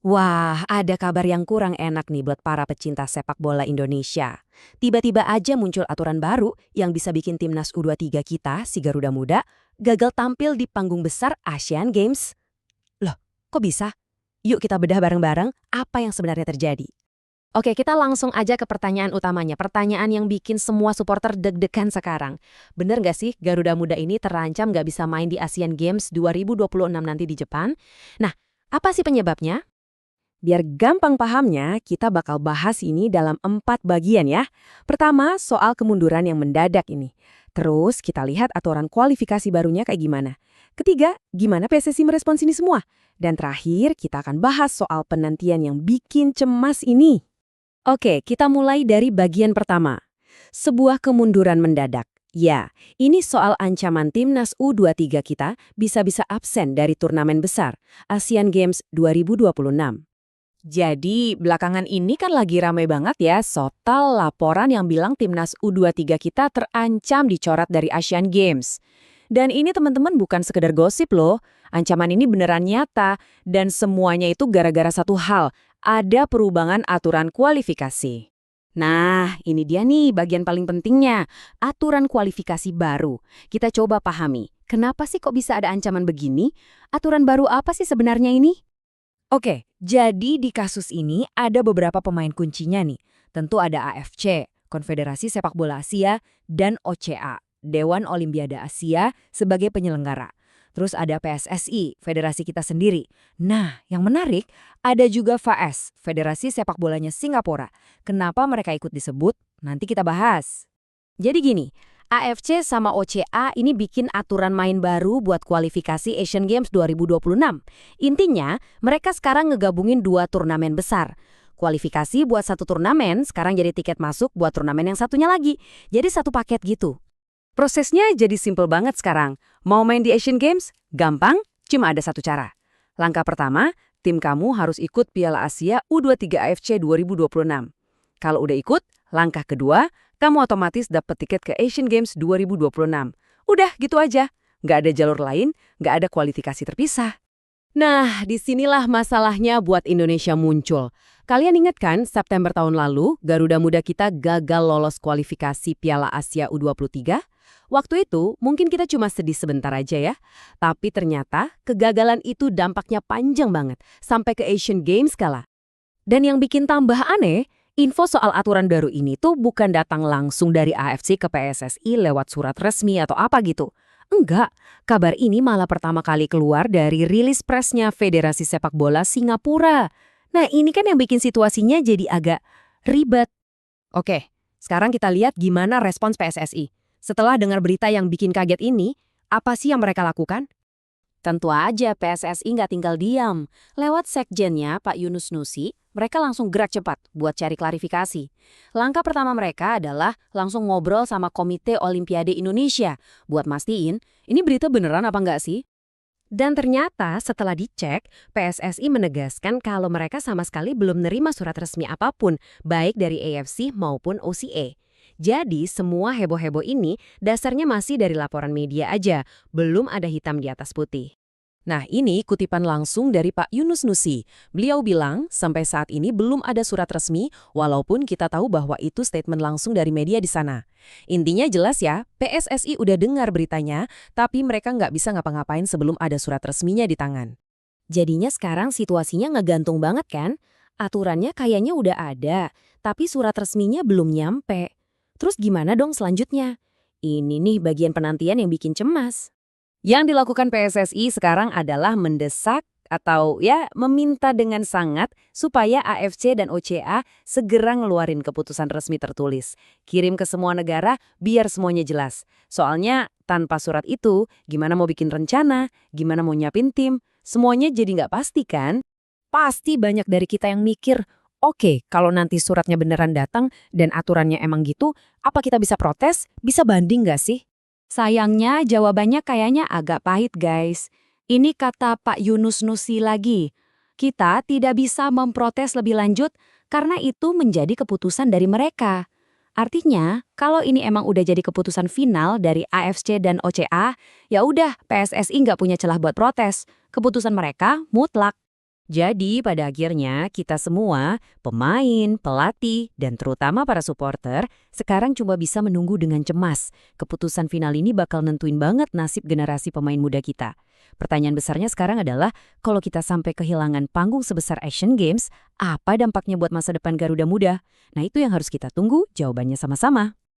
Wah, ada kabar yang kurang enak nih buat para pecinta sepak bola Indonesia. Tiba-tiba aja muncul aturan baru yang bisa bikin timnas U23 kita, si Garuda Muda, gagal tampil di panggung besar Asian Games. Loh, kok bisa? Yuk kita bedah bareng-bareng apa yang sebenarnya terjadi. Oke, kita langsung aja ke pertanyaan utamanya. Pertanyaan yang bikin semua supporter deg-degan sekarang. Bener nggak sih Garuda Muda ini terancam nggak bisa main di Asian Games 2026 nanti di Jepang? Nah, apa sih penyebabnya? Biar gampang pahamnya, kita bakal bahas ini dalam 4 bagian ya. Pertama, soal kemunduran yang mendadak ini. Terus kita lihat aturan kualifikasi barunya kayak gimana. Ketiga, gimana PSSI merespons ini semua. Dan terakhir, kita akan bahas soal penantian yang bikin cemas ini. Oke, kita mulai dari bagian pertama. Sebuah kemunduran mendadak. Ya, ini soal ancaman timnas U23 kita bisa-bisa absen dari turnamen besar, Asian Games 2026. Jadi, belakangan ini kan lagi ramai banget ya soal laporan yang bilang timnas U23 kita terancam dicoret dari Asian Games. Dan ini teman-teman bukan sekedar gosip loh, ancaman ini beneran nyata dan semuanya itu gara-gara satu hal, ada perubahan aturan kualifikasi. Nah, ini dia nih bagian paling pentingnya, aturan kualifikasi baru. Kita coba pahami, kenapa sih kok bisa ada ancaman begini? Aturan baru apa sih sebenarnya ini? Oke, jadi di kasus ini ada beberapa pemain kuncinya nih. Tentu ada AFC, Konfederasi Sepak Bola Asia, dan OCA, Dewan Olimpiade Asia sebagai penyelenggara. Terus ada PSSI, federasi kita sendiri. Nah, yang menarik, ada juga FAS, Federasi Sepak Bolanya Singapura. Kenapa mereka ikut disebut? Nanti kita bahas. Jadi gini, AFC sama OCA ini bikin aturan main baru buat kualifikasi Asian Games 2026. Intinya, mereka sekarang ngegabungin 2 turnamen besar. Kualifikasi buat satu turnamen, sekarang jadi tiket masuk buat turnamen yang satunya lagi. Jadi satu paket gitu. Prosesnya jadi simple banget sekarang. Mau main di Asian Games? Gampang, cuma ada satu cara. Langkah pertama, tim kamu harus ikut Piala Asia U23 AFC 2026. Kalau udah ikut, langkah kedua, kamu otomatis dapat tiket ke Asian Games 2026. Udah, gitu aja. Nggak ada jalur lain, nggak ada kualifikasi terpisah. Nah, disinilah masalahnya buat Indonesia muncul. Kalian ingat kan, September tahun lalu, Garuda Muda kita gagal lolos kualifikasi Piala Asia U23? Waktu itu, mungkin kita cuma sedih sebentar aja ya. Tapi ternyata, kegagalan itu dampaknya panjang banget, sampai ke Asian Games kala. Dan yang bikin tambah aneh, info soal aturan baru ini tuh bukan datang langsung dari AFC ke PSSI lewat surat resmi atau apa gitu. Enggak, kabar ini malah pertama kali keluar dari rilis presnya Federasi Sepak Bola Singapura. Nah, ini kan yang bikin situasinya jadi agak ribet. Oke, sekarang kita lihat gimana respons PSSI. Setelah dengar berita yang bikin kaget ini, apa sih yang mereka lakukan? Tentu aja PSSI nggak tinggal diam. Lewat sekjennya Pak Yunus Nusi, mereka langsung gerak cepat buat cari klarifikasi. Langkah pertama mereka adalah langsung ngobrol sama Komite Olimpiade Indonesia buat mastiin ini berita beneran apa nggak sih? Dan ternyata setelah dicek, PSSI menegaskan kalau mereka sama sekali belum nerima surat resmi apapun, baik dari AFC maupun OCA. Jadi semua heboh-heboh ini dasarnya masih dari laporan media aja, belum ada hitam di atas putih. Nah, ini kutipan langsung dari Pak Yunus Nusi. Beliau bilang, sampai saat ini belum ada surat resmi, walaupun kita tahu bahwa itu statement langsung dari media di sana. Intinya jelas ya, PSSI udah dengar beritanya, tapi mereka nggak bisa ngapa-ngapain sebelum ada surat resminya di tangan. Jadinya sekarang situasinya ngegantung banget kan? Aturannya kayaknya udah ada, tapi surat resminya belum nyampe. Terus gimana dong selanjutnya? Ini nih bagian penantian yang bikin cemas. Yang dilakukan PSSI sekarang adalah mendesak atau ya meminta dengan sangat supaya AFC dan OCA segera ngeluarin keputusan resmi tertulis. Kirim ke semua negara biar semuanya jelas. Soalnya tanpa surat itu gimana mau bikin rencana, gimana mau nyiapin tim, semuanya jadi nggak pasti kan? Pasti banyak dari kita yang mikir, oke, kalau nanti suratnya beneran datang dan aturannya emang gitu, apa kita bisa protes? Bisa banding nggak sih? Sayangnya jawabannya kayaknya agak pahit guys. Ini kata Pak Yunus Nusi lagi. Kita tidak bisa memprotes lebih lanjut karena itu menjadi keputusan dari mereka. Artinya, kalau ini emang udah jadi keputusan final dari AFC dan OCA, ya udah PSSI nggak punya celah buat protes. Keputusan mereka mutlak. Jadi pada akhirnya kita semua, pemain, pelatih, dan terutama para supporter, sekarang cuma bisa menunggu dengan cemas. Keputusan final ini bakal nentuin banget nasib generasi pemain muda kita. Pertanyaan besarnya sekarang adalah, kalau kita sampai kehilangan panggung sebesar Asian Games, apa dampaknya buat masa depan Garuda Muda? Nah itu yang harus kita tunggu jawabannya sama-sama.